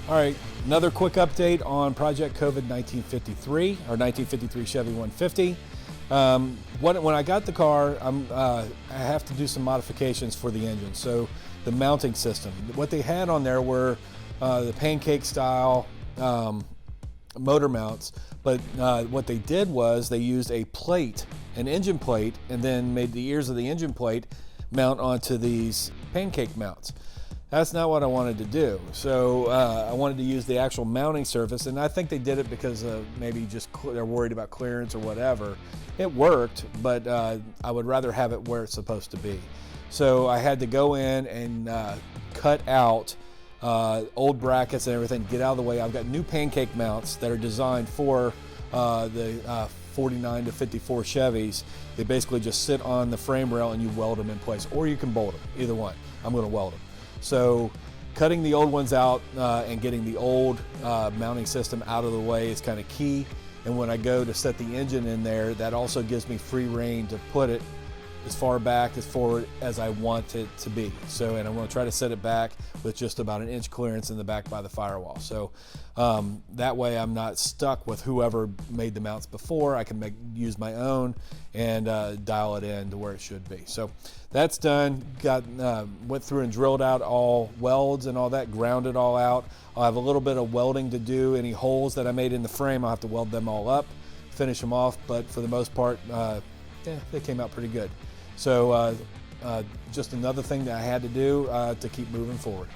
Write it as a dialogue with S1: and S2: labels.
S1: All right, another quick update on Project COVID 1953, or 1953 Chevy 150. When I got the car, I have to do some modifications for the engine. So the mounting system, what they had on there were the pancake-style motor mounts, but what they did was they used a plate, an engine plate, and then made the ears of the engine plate mount onto these pancake mounts. That's not what I wanted to do. So I wanted to use the actual mounting surface, and I think they did it because maybe just they're worried about clearance or whatever. It worked, but I would rather have it where it's supposed to be. So I had to go in and cut out old brackets and everything, get out of the way. I've got new pancake mounts that are designed for the 49 to 54 Chevys. They basically just sit on the frame rail and you weld them in place, or you can bolt them, either one. I'm going to weld them. So cutting the old ones out and getting the old mounting system out of the way is kind of key. And when I go to set the engine in there, that also gives me free reign to put it as far back, as forward as I want it to be. So, and I'm going to try to set it back with just about an inch clearance in the back by the firewall. So that way I'm not stuck with whoever made the mounts before. I can use my own and dial it in to where it should be. So that's done. Went through and drilled out all welds and all that, ground it all out. I'll have a little bit of welding to do. Any holes that I made in the frame, I'll have to weld them all up, finish them off, but for the most part, they came out pretty good. So just another thing that I had to do to keep moving forward.